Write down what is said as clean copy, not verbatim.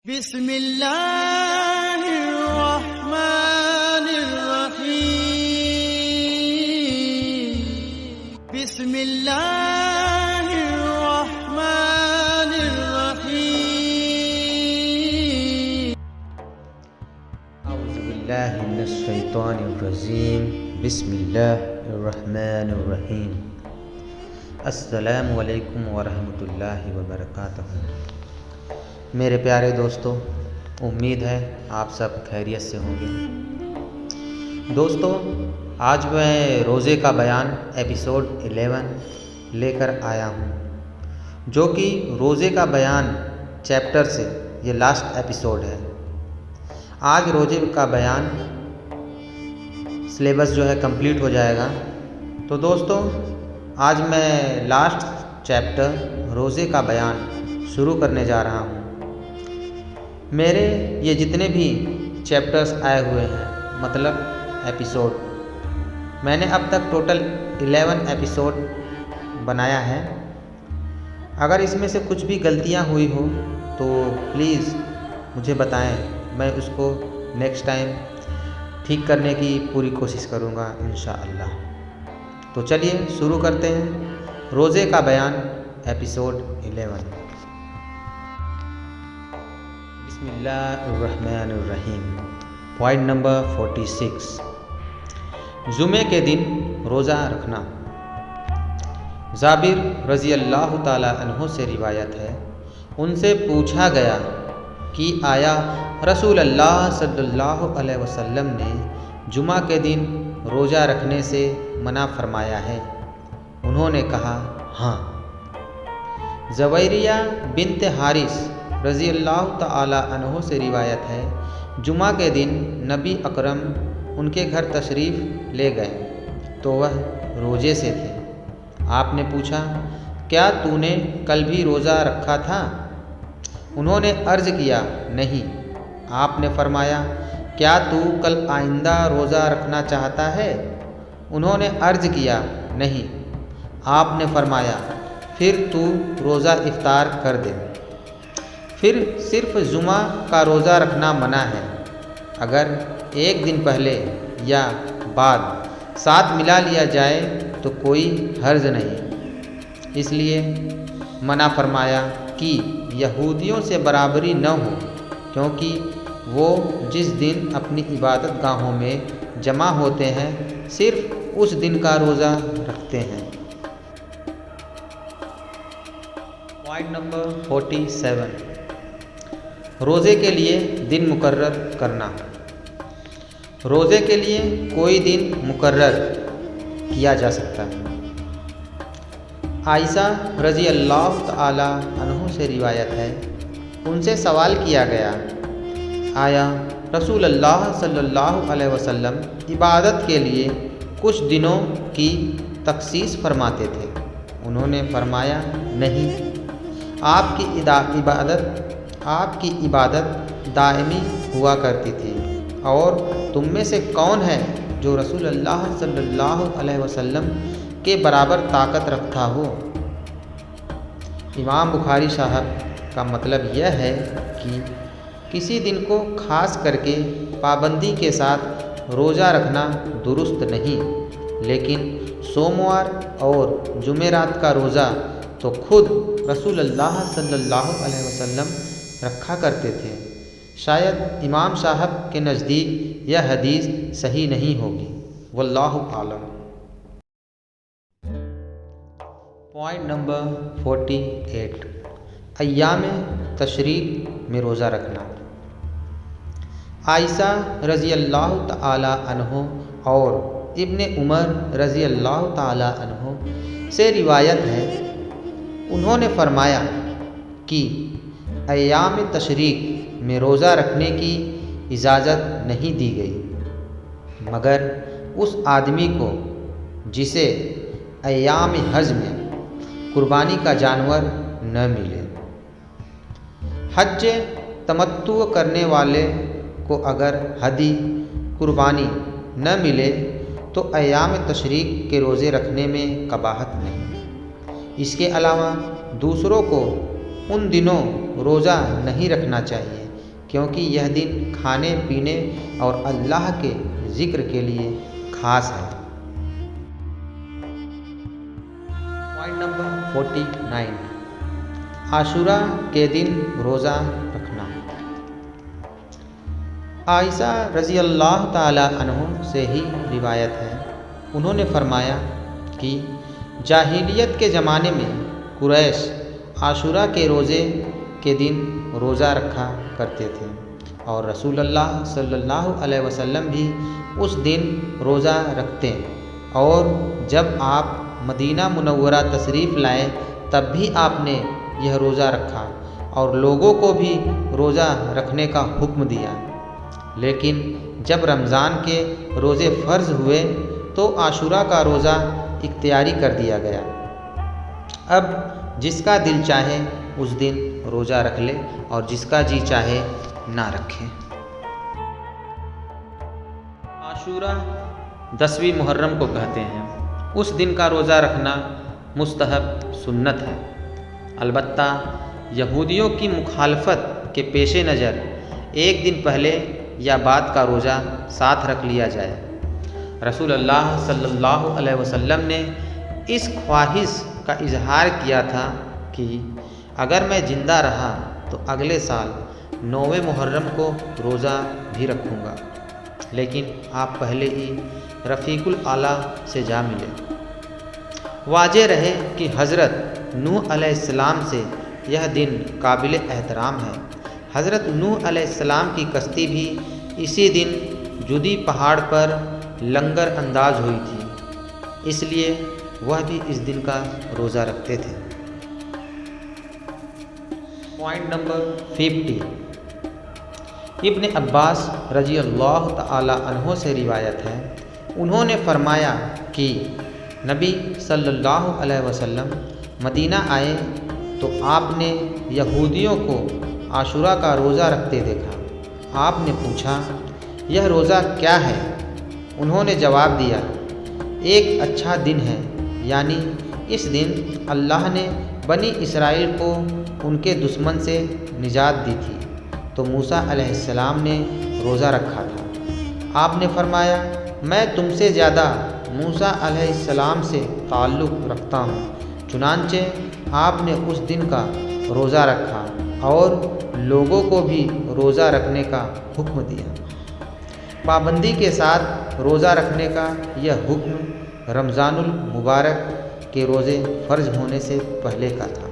بسم اللہ الرحمن الرحیم بسم اللہ الرحمن الرحیم اعوذ باللہ من الشیطان الرجیم بسم اللہ الرحمن الرحیم السلام علیکم ورحمۃ اللہ وبرکاتہ۔ میرے پیارے دوستو، امید ہے آپ سب خیریت سے ہوں گے۔ دوستو، آج میں روزے کا بیان ایپیسوڈ 11 لے کر آیا ہوں، جو کہ روزے کا بیان چیپٹر سے یہ لاسٹ ایپیسوڈ ہے۔ آج روزے کا بیان سلیبس جو ہے کمپلیٹ ہو جائے گا۔ تو دوستو، آج میں لاسٹ چیپٹر روزے کا بیان شروع کرنے جا رہا ہوں۔ میرے یہ جتنے بھی چیپٹرز آئے ہوئے ہیں، مطلب ایپیسوڈ، میں نے اب تک ٹوٹل 11 ایپیسوڈ بنایا ہے۔ اگر اس میں سے کچھ بھی غلطیاں ہوئی ہو تو پلیز مجھے بتائیں، میں اس کو نیکسٹ ٹائم ٹھیک کرنے کی پوری کوشش کروں گا انشاءاللہ۔ تو چلیے شروع کرتے ہیں روزے کا بیان ایپیسوڈ 11۔ بسم اللہ الرحمن الرحیم۔ پوائنٹ نمبر 46، جمعے کے دن روزہ رکھنا۔ جابر رضی اللہ تعالی عنہ سے روایت ہے، ان سے پوچھا گیا کہ آیا رسول اللہ صلی اللہ علیہ وسلم نے جمعہ کے دن روزہ رکھنے سے منع فرمایا ہے؟ انہوں نے کہا ہاں۔ زویریہ بنت حارث رضی اللہ تعالی عنہ سے روایت ہے، جمعہ کے دن نبی اکرم ان کے گھر تشریف لے گئے تو وہ روزے سے تھے۔ آپ نے پوچھا، کیا تو نے کل بھی روزہ رکھا تھا؟ انہوں نے عرض کیا نہیں۔ آپ نے فرمایا، کیا تو کل آئندہ روزہ رکھنا چاہتا ہے؟ انہوں نے عرض کیا نہیں۔ آپ نے فرمایا، پھر تو روزہ افطار کر دے۔ پھر صرف جمعہ کا روزہ رکھنا منع ہے، اگر ایک دن پہلے یا بعد ساتھ ملا لیا جائے تو کوئی حرج نہیں۔ اس لیے منع فرمایا کہ یہودیوں سے برابری نہ ہو، کیونکہ وہ جس دن اپنی عبادت گاہوں میں جمع ہوتے ہیں صرف اس دن کا روزہ رکھتے ہیں۔ پوائنٹ نمبر 47، روزے کے لیے دن مقرر کرنا۔ روزے کے لیے کوئی دن مقرر کیا جا سکتا ہے۔ عائشہ رضی اللہ تعالی عنہ سے روایت ہے، ان سے سوال کیا گیا، آیا رسول اللہ صلی اللہ علیہ وسلم عبادت کے لیے کچھ دنوں کی تخصیص فرماتے تھے؟ انہوں نے فرمایا نہیں، آپ کی عبادت دائمی ہوا کرتی تھی۔ اور تم میں سے کون ہے جو رسول اللہ صلی اللہ علیہ وسلم کے برابر طاقت رکھتا ہو؟ امام بخاری صاحب کا مطلب یہ ہے کہ کسی دن کو خاص کر کے پابندی کے ساتھ روزہ رکھنا درست نہیں، لیکن سوموار اور جمعرات کا روزہ تو خود رسول اللہ صلی اللہ علیہ وسلم رکھا کرتے تھے۔ شاید امام صاحب کے نزدیک یہ حدیث صحیح نہیں ہوگی، واللہ اعلم۔ پوائنٹ نمبر 48، ایام تشریق میں روزہ رکھنا۔ عائشہ رضی اللہ تعالی عنہ اور ابن عمر رضی اللہ تعالی عنہ سے روایت ہے، انہوں نے فرمایا کہ ایام تشریق میں روزہ رکھنے کی اجازت نہیں دی گئی مگر اس آدمی کو جسے ایام حج میں قربانی کا جانور نہ ملے۔ حج تمتع کرنے والے کو اگر ہدی قربانی نہ ملے تو ایام تشریق کے روزے رکھنے میں قباحت نہیں۔ اس کے علاوہ دوسروں کو ان دنوں روزہ نہیں رکھنا چاہیے کیونکہ یہ دن کھانے پینے اور اللہ کے ذکر کے لیے خاص ہے۔ پوائنٹ نمبر 49، عاشورہ کے دن روزہ رکھنا۔ عائشہ رضی اللہ تعالی عنہ سے ہی روایت ہے، انہوں نے فرمایا کہ جاہلیت کے زمانے میں قریش عاشورہ کے روزے کے دن روزہ رکھا کرتے تھے، اور رسول اللہ صلی اللہ علیہ وسلم بھی اس دن روزہ رکھتے، اور جب آپ مدینہ منورہ تشریف لائے تب بھی آپ نے یہ روزہ رکھا اور لوگوں کو بھی روزہ رکھنے کا حکم دیا۔ لیکن جب رمضان کے روزے فرض ہوئے تو عاشورہ کا روزہ اختیاری کر دیا گیا۔ اب جس کا دل چاہے اس دن روزہ رکھ لے اور جس کا جی چاہے نہ رکھے۔ عاشورہ 10ویں محرم کو کہتے ہیں، اس دن کا روزہ رکھنا مستحب سنت ہے، البتہ یہودیوں کی مخالفت کے پیش نظر ایک دن پہلے یا بعد کا روزہ ساتھ رکھ لیا جائے۔ رسول اللہ صلی اللہ علیہ وسلم نے اس خواہش کا اظہار کیا تھا کہ اگر میں زندہ رہا تو اگلے سال 9ویں محرم کو روزہ بھی رکھوں گا، لیکن آپ پہلے ہی رفیق الاعلیٰ سے جا ملے۔ واضح رہے کہ حضرت نوح علیہ السلام سے یہ دن قابل احترام ہے۔ حضرت نوح علیہ السلام کی کشتی بھی اسی دن جدی پہاڑ پر لنگر انداز ہوئی تھی، اس لیے وہ بھی اس دن کا روزہ رکھتے تھے۔ پوائنٹ نمبر 50، ابن عباس رضی اللہ تعالی عنہ سے روایت ہے، انہوں نے فرمایا کہ نبی صلی اللہ علیہ وسلم مدینہ آئے تو آپ نے یہودیوں کو عاشورہ کا روزہ رکھتے دیکھا۔ آپ نے پوچھا، یہ روزہ کیا ہے؟ انہوں نے جواب دیا، ایک اچھا دن ہے، یعنی اس دن اللہ نے بنی اسرائیل کو ان کے دشمن سے نجات دی تھی تو موسیٰ علیہ السلام نے روزہ رکھا تھا۔ آپ نے فرمایا، میں تم سے زیادہ موسیٰ علیہ السلام سے تعلق رکھتا ہوں، چنانچہ آپ نے اس دن کا روزہ رکھا اور لوگوں کو بھی روزہ رکھنے کا حکم دیا۔ پابندی کے ساتھ روزہ رکھنے کا یہ حکم رمضان المبارک کے روزے فرض ہونے سے پہلے کا تھا۔